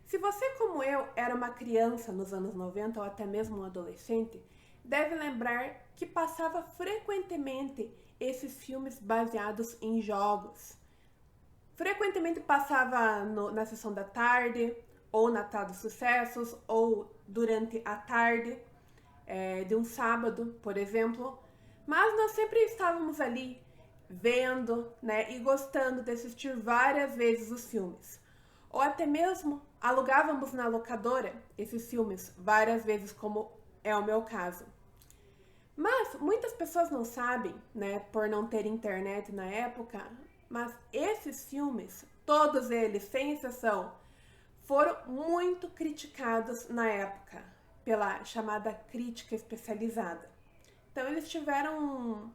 Se você, como eu, era uma criança nos anos 90 ou até mesmo um adolescente, deve lembrar que passava frequentemente esses filmes baseados em jogos. Frequentemente passava na sessão da tarde, ou na tarde dos sucessos, ou durante a tarde de um sábado, por exemplo. Mas nós sempre estávamos ali vendo, né, e gostando de assistir várias vezes os filmes. Ou até mesmo alugávamos na locadora esses filmes várias vezes, como é o meu caso. Mas muitas pessoas não sabem, né, por não ter internet na época, mas esses filmes, todos eles, sem exceção, foram muito criticados na época pela chamada crítica especializada. Então eles tiveram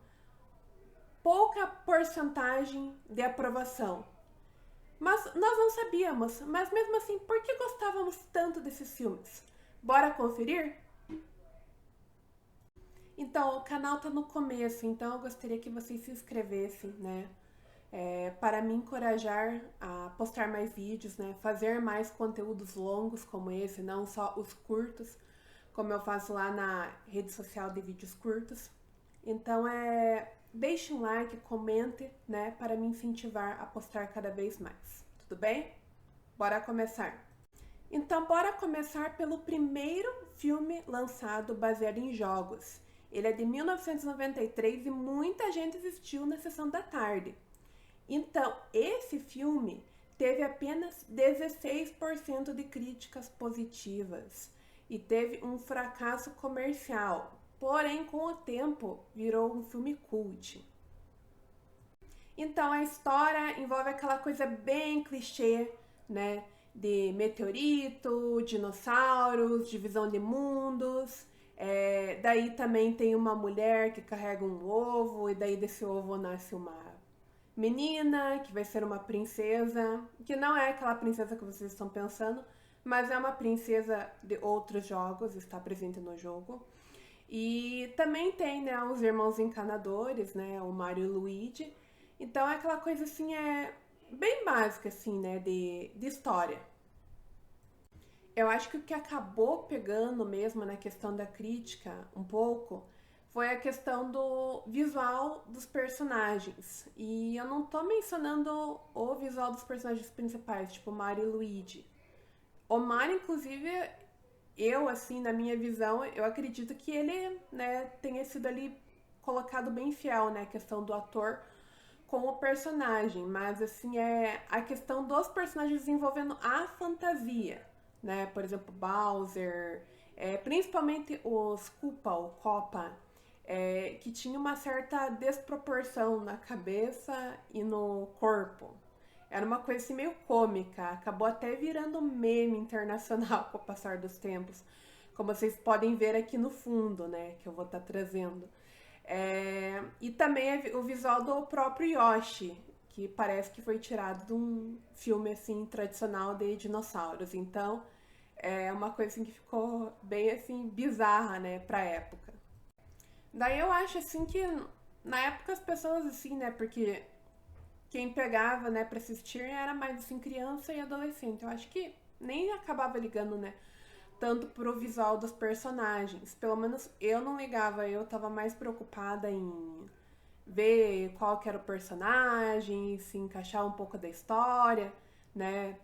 pouca porcentagem de aprovação. Mas nós não sabíamos, mas mesmo assim, por que gostávamos tanto desses filmes? Bora conferir? Então, o canal tá no começo, então eu gostaria que vocês se inscrevessem, né? Para me encorajar a postar mais vídeos, né? Fazer mais conteúdos longos como esse, não só os curtos, como eu faço lá na rede social de vídeos curtos. Então, deixe um like, comente, né? Para me incentivar a postar cada vez mais. Tudo bem? Bora começar! Então, bora começar pelo primeiro filme lançado baseado em jogos. Ele é de 1993 e muita gente assistiu na sessão da tarde. Então, esse filme teve apenas 16% de críticas positivas e teve um fracasso comercial. Porém, com o tempo, virou um filme cult. Então, a história envolve aquela coisa bem clichê, né? De meteorito, dinossauros, divisão de mundos. Daí também tem uma mulher que carrega um ovo, e daí desse ovo nasce uma menina, que vai ser uma princesa, que não é aquela princesa que vocês estão pensando, mas é uma princesa de outros jogos, está presente no jogo. E também tem, né, os irmãos encanadores, né, o Mario e o Luigi. Então é aquela coisa assim, bem básica, assim, né, de história. Eu acho que o que acabou pegando mesmo na questão da crítica um pouco foi a questão do visual dos personagens. E eu não tô mencionando o visual dos personagens principais, tipo Mario e Luigi. O Mario, inclusive, eu, assim, na minha visão, eu acredito que ele, né, tenha sido ali colocado bem fiel, né, a questão do ator com o personagem, mas assim a questão dos personagens envolvendo a fantasia, né? Por exemplo, Bowser, principalmente os Koopa, o Copa, que tinha uma certa desproporção na cabeça e no corpo. Era uma coisa assim meio cômica, acabou até virando meme internacional com o passar dos tempos, como vocês podem ver aqui no fundo, né? Que eu vou estar trazendo. E também o visual do próprio Yoshi, que parece que foi tirado de um filme assim tradicional de dinossauros. Então é uma coisa assim, que ficou bem assim bizarra, né, pra época. Daí eu acho assim que na época as pessoas assim, né, porque quem pegava, né, para assistir era mais assim criança e adolescente. Eu acho que nem acabava ligando, né, tanto pro visual dos personagens. Pelo menos eu não ligava, eu tava mais preocupada em ver qual que era o personagem, se encaixar um pouco da história, né?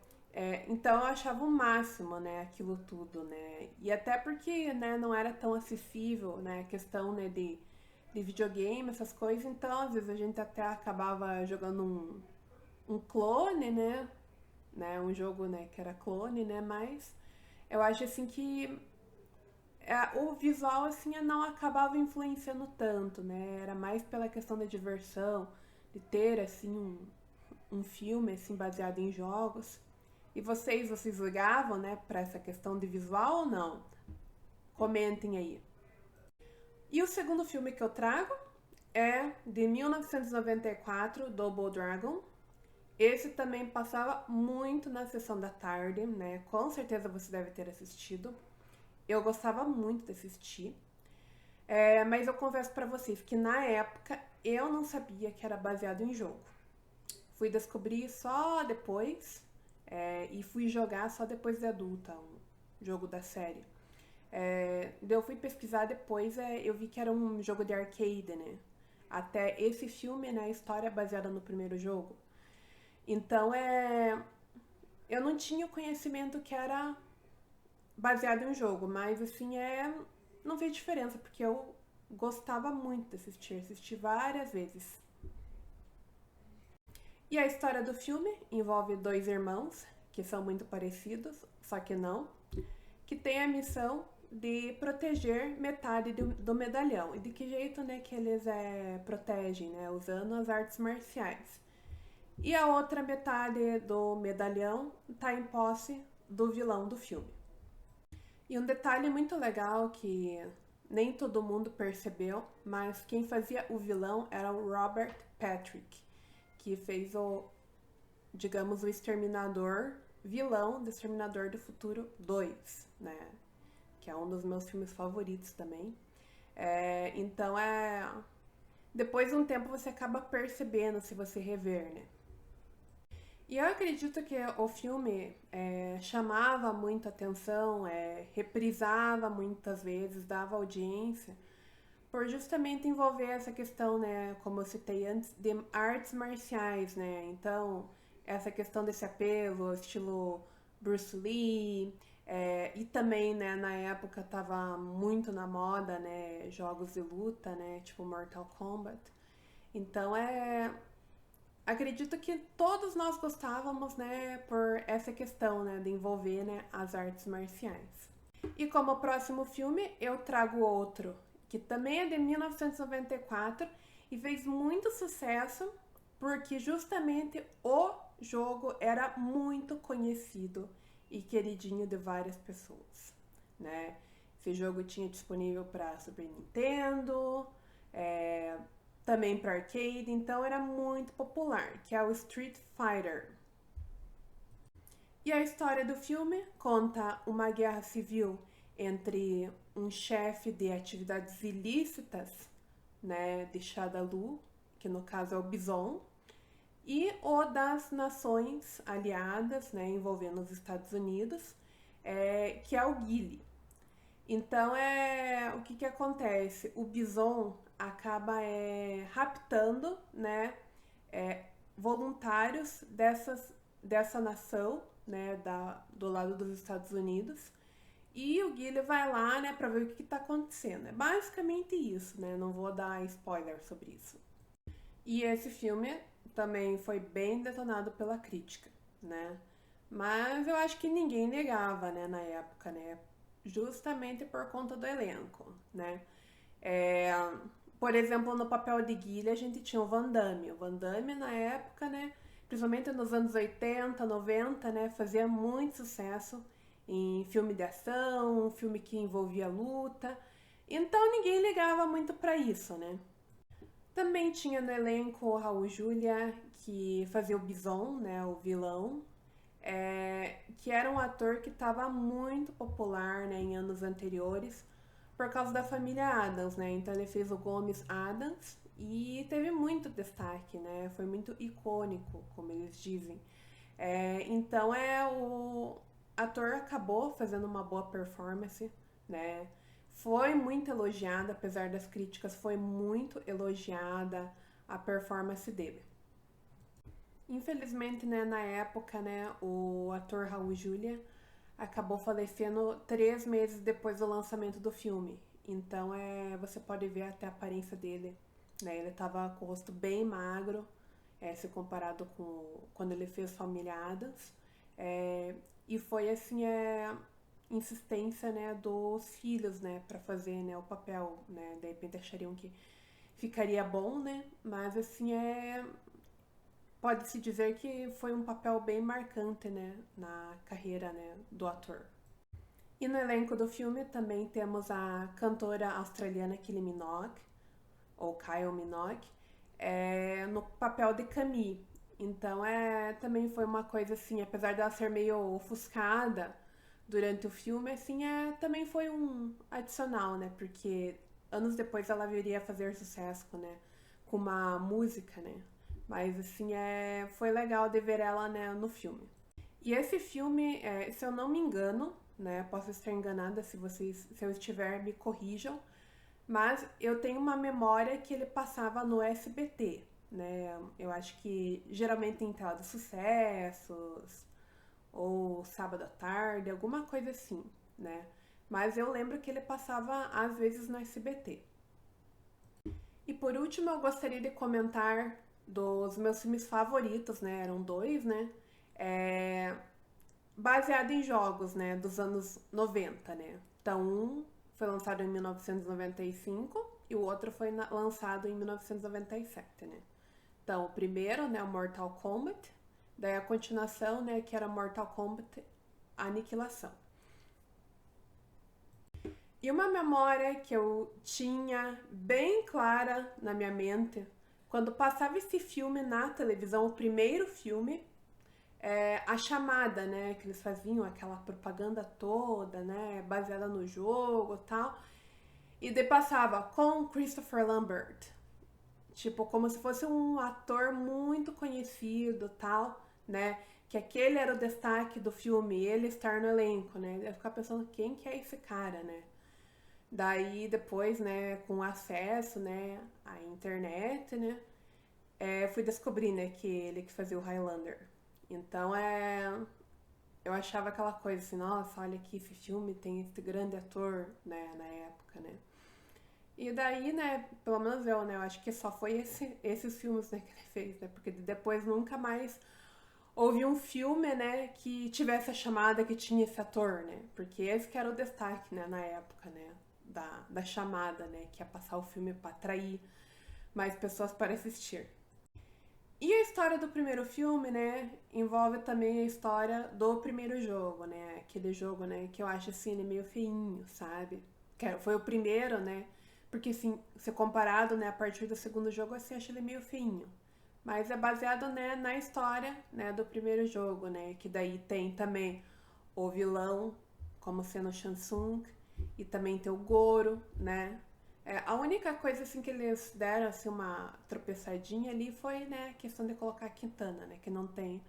Então eu achava o máximo, né, aquilo tudo, né? E até porque, né, não era tão acessível, né, a questão, né, de videogame, essas coisas, então às vezes a gente até acabava jogando um clone, né, um jogo, né, que era clone, né, mas eu acho assim que o visual assim não acabava influenciando tanto, né? Era mais pela questão da diversão, de ter assim um filme assim baseado em jogos. E vocês ligavam, né, para essa questão de visual ou não? Comentem aí. E o segundo filme que eu trago é de 1994, Double Dragon. Esse também passava muito na sessão da tarde, né? Com certeza você deve ter assistido. Eu gostava muito de assistir. Mas eu confesso pra vocês que na época eu não sabia que era baseado em jogo. Fui descobrir só depois, e fui jogar só depois de adulta, um jogo da série. Daí eu fui pesquisar depois, eu vi que era um jogo de arcade, né? Até esse filme, né, a história é baseada no primeiro jogo. Então, eu não tinha o conhecimento que era baseado em um jogo, mas assim, não fez diferença, porque eu gostava muito de assistir, assisti várias vezes. E a história do filme envolve dois irmãos, que são muito parecidos, só que não, que têm a missão de proteger metade do medalhão. E de que jeito, né, que eles protegem, né? Usando as artes marciais. E a outra metade do medalhão está em posse do vilão do filme. E um detalhe muito legal que nem todo mundo percebeu, mas quem fazia o vilão era o Robert Patrick, que fez digamos, o Exterminador, vilão do Exterminador do Futuro 2, né? Que é um dos meus filmes favoritos também. Então, depois de um tempo você acaba percebendo se você rever, né? E eu acredito que o filme chamava muita atenção, reprisava muitas vezes, dava audiência, por justamente envolver essa questão, né, como eu citei antes, de artes marciais, né? Então, essa questão desse apelo, estilo Bruce Lee, e também, né, na época tava muito na moda, né, jogos de luta, né, tipo Mortal Kombat. Então, acredito que todos nós gostávamos, né, por essa questão, né, de envolver, né, as artes marciais. E como próximo filme, eu trago outro, que também é de 1994 e fez muito sucesso porque justamente o jogo era muito conhecido e queridinho de várias pessoas, né? Esse jogo tinha disponível para Super Nintendo, também para arcade, então era muito popular, que é o Street Fighter. E a história do filme conta uma guerra civil entre um chefe de atividades ilícitas, né, de Shadaloo, que no caso é o Bison, e o das nações aliadas, né, envolvendo os Estados Unidos, que é o Guile. Então, o que acontece? O Bison acaba raptando, né, voluntários dessa nação, né, do lado dos Estados Unidos, e o Guile vai lá, né, pra ver o que tá acontecendo. É basicamente isso, né, não vou dar spoiler sobre isso. E esse filme também foi bem detonado pela crítica, né, mas eu acho que ninguém negava, né, na época, né, justamente por conta do elenco, né. Por exemplo, no papel de Guile a gente tinha o Van Damme. O Van Damme na época, né, principalmente nos anos 80, 90, né, fazia muito sucesso em filme de ação, um filme que envolvia luta. Então ninguém ligava muito para isso, né? Também tinha no elenco o Raul Julia, que fazia o Bison, né, o vilão, que era um ator que estava muito popular, né, em anos anteriores, por causa da família Adams, né? Então ele fez o Gomes Adams e teve muito destaque, né? Foi muito icônico, como eles dizem. Então o ator acabou fazendo uma boa performance, né? Foi muito elogiada, apesar das críticas, foi muito elogiada a performance dele. Infelizmente, né, na época, né, o ator Raul Julia acabou falecendo 3 meses depois do lançamento do filme. Então, você pode ver até a aparência dele, né? Ele tava com o rosto bem magro, se comparado com quando ele fez Família Addams. E foi, assim, insistência, né, dos filhos, né, para fazer, né, o papel, né? De repente achariam que ficaria bom, né? Mas, assim, pode-se dizer que foi um papel bem marcante, né, na carreira, né, do ator. E no elenco do filme também temos a cantora australiana Kylie Minogue, ou Kyle Minogue, no papel de Camille. Então também foi uma coisa assim, apesar dela ser meio ofuscada durante o filme, assim, também foi um adicional, né? Porque anos depois ela viria a fazer sucesso, né? Com uma música, né? Mas assim, foi legal de ver ela, né, no filme. E esse filme, se eu não me engano, né, posso estar enganada, se eu estiver, me corrijam, mas eu tenho uma memória que ele passava no SBT, né? Eu acho que geralmente em tela de sucessos ou sábado à tarde, alguma coisa assim, né? Mas eu lembro que ele passava às vezes no SBT. E por último, eu gostaria de comentar dos meus filmes favoritos, né? Eram dois, né? É, baseado em jogos, né? Dos anos 90, né? Então, um foi lançado em 1995 e o outro foi lançado em 1997, né? Então, o primeiro, né? O Mortal Kombat. Daí a continuação, né? Que era Mortal Kombat Aniquilação. E uma memória que eu tinha bem clara na minha mente, quando passava esse filme na televisão, o primeiro filme, a chamada, né, que eles faziam, aquela propaganda toda, né, baseada no jogo e tal, e daí passava com Christopher Lambert, tipo, como se fosse um ator muito conhecido tal, né, que aquele era o destaque do filme, ele estar no elenco, né, eu ficava pensando, quem que é esse cara, né? Daí depois, né, com acesso, né, à internet, né, fui descobrir, né, que ele que fazia o Highlander. Então eu achava aquela coisa assim, nossa, olha aqui esse filme tem esse grande ator, né, na época, né. E daí, né, pelo menos eu, né, eu acho que só foi esses filmes, né, que ele fez, né, porque depois nunca mais houve um filme, né, que tivesse a chamada que tinha esse ator, né, porque esse que era o destaque, né, na época, né, da chamada, né, que ia passar o filme para atrair mais pessoas para assistir. E a história do primeiro filme, né, envolve também a história do primeiro jogo, né, aquele jogo, né, que eu acho assim, ele meio feinho, sabe? Que foi o primeiro, né, porque assim, se comparado, né, a partir do segundo jogo, assim, eu acho ele meio feinho. Mas é baseado, né, na história, né, do primeiro jogo, né, que daí tem também o vilão como sendo o Shansung e também tem o Goro, né? A única coisa assim que eles deram assim uma tropeçadinha ali foi, né, a questão de colocar a Kitana, né, que não tem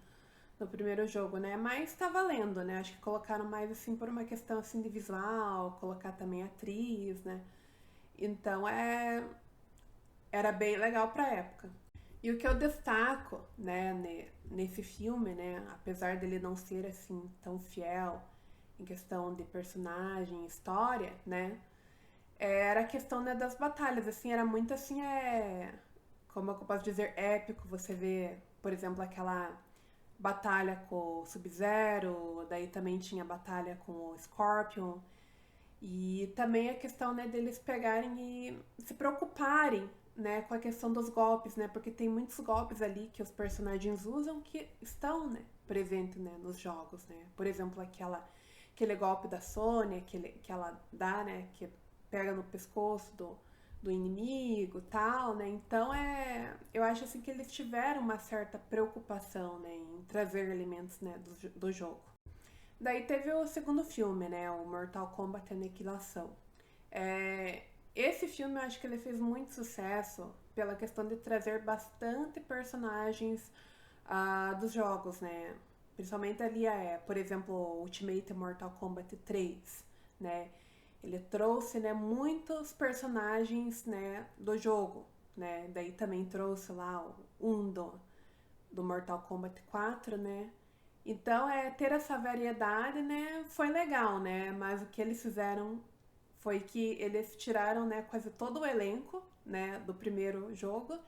no primeiro jogo, né? Mas tá valendo, né? Acho que colocaram mais assim por uma questão assim de visual, colocar também a atriz, né? Então era bem legal pra época. E o que eu destaco, né, nesse filme, né, apesar dele não ser assim tão fiel em questão de personagem, história, né, era a questão, né, das batalhas, assim, era muito assim, como é que eu posso dizer, épico, você vê, por exemplo, aquela batalha com o Sub-Zero, daí também tinha batalha com o Scorpion, e também a questão, né, deles pegarem e se preocuparem, né, com a questão dos golpes, né, porque tem muitos golpes ali que os personagens usam que estão, né, presentes, né, nos jogos, né. Por exemplo, aquele golpe da Sonya, que ela dá, né, que pega no pescoço do inimigo e tal, né. Então eu acho assim que eles tiveram uma certa preocupação, né, em trazer elementos, né, do jogo. Daí teve o segundo filme, né? O Mortal Kombat Aniquilação. É, esse filme eu acho que ele fez muito sucesso pela questão de trazer bastante personagens dos jogos, né? Principalmente ali, por exemplo, Ultimate Mortal Kombat 3, né? Ele trouxe, né, muitos personagens, né, do jogo, né? Daí também trouxe lá do Mortal Kombat 4, né? Então, ter essa variedade, né, foi legal, né? Mas o que eles fizeram foi que eles tiraram, né, quase todo o elenco, né, do primeiro jogo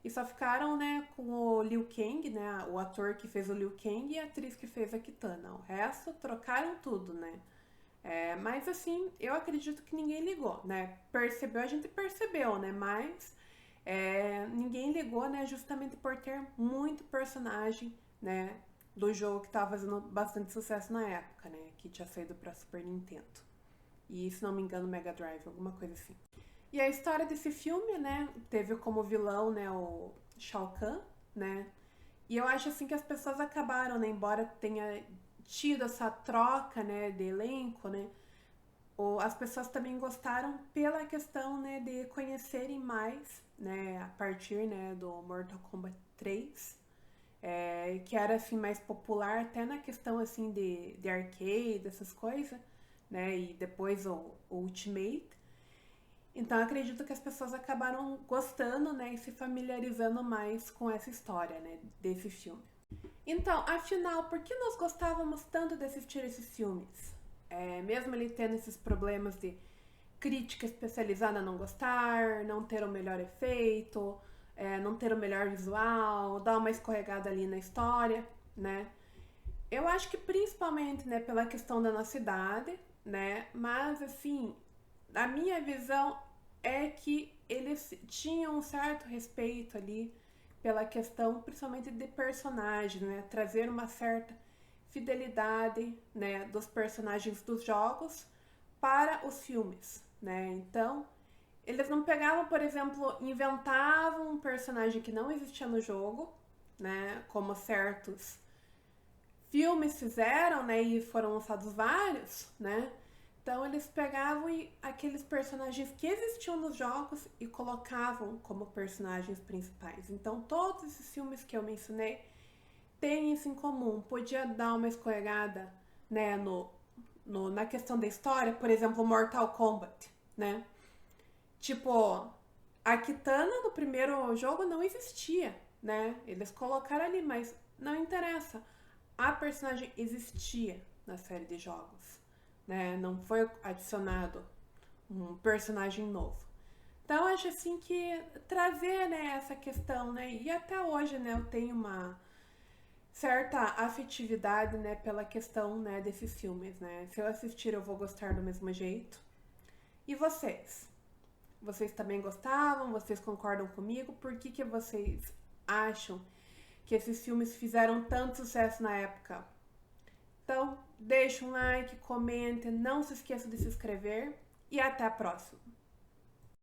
e só ficaram, né, com o Liu Kang, né, o ator que fez o Liu Kang e a atriz que fez a Kitana. O resto trocaram tudo, né? Mas assim, eu acredito que ninguém ligou, né? Percebeu, a gente percebeu, né? Mas ninguém ligou, né? Justamente por ter muito personagem, né? Do jogo que tava fazendo bastante sucesso na época, né? Que tinha saído pra Super Nintendo. E, se não me engano, Mega Drive, alguma coisa assim. E a história desse filme, né? Teve como vilão, né? O Shao Kahn, né? E eu acho assim que as pessoas acabaram, né? Embora tenha tido essa troca, né? De elenco, né? As pessoas também gostaram pela questão, né, de conhecerem mais, né, a partir, né, do Mortal Kombat 3, que era assim mais popular até na questão assim de arcade, essas coisas, né? E depois o Ultimate. Então acredito que as pessoas acabaram gostando, né, e se familiarizando mais com essa história, né, desse filme. Então, afinal, por que nós gostávamos tanto de assistir esses filmes? Mesmo ele tendo esses problemas de crítica especializada não gostar, não ter o melhor efeito, não ter o melhor visual, dar uma escorregada ali na história, né? Eu acho que principalmente, né, pela questão da nossa idade, né? Mas assim, a minha visão é que eles tinham um certo respeito ali pela questão, principalmente de personagem, né? Trazer uma certa fidelidade, né, dos personagens dos jogos para os filmes, né? Então, eles não pegavam, por exemplo, inventavam um personagem que não existia no jogo, né? Como certos filmes fizeram, né? E foram lançados vários, né? Então eles pegavam aqueles personagens que existiam nos jogos e colocavam como personagens principais. Então todos esses filmes que eu mencionei têm isso em comum. Podia dar uma escorregada, né, na questão da história, por exemplo, Mortal Kombat, né? Tipo, a Kitana no primeiro jogo não existia, né? Eles colocaram ali, mas não interessa. A personagem existia na série de jogos, né? Não foi adicionado um personagem novo. Então acho assim que trazer, né, essa questão, né? E até hoje, né, eu tenho uma certa afetividade, né, pela questão, né, desses filmes, né? Se eu assistir, eu vou gostar do mesmo jeito. E vocês? Vocês também gostavam? Vocês concordam comigo? Por que vocês acham que esses filmes fizeram tanto sucesso na época? Então, deixa um like, comente, não se esqueça de se inscrever e até a próxima!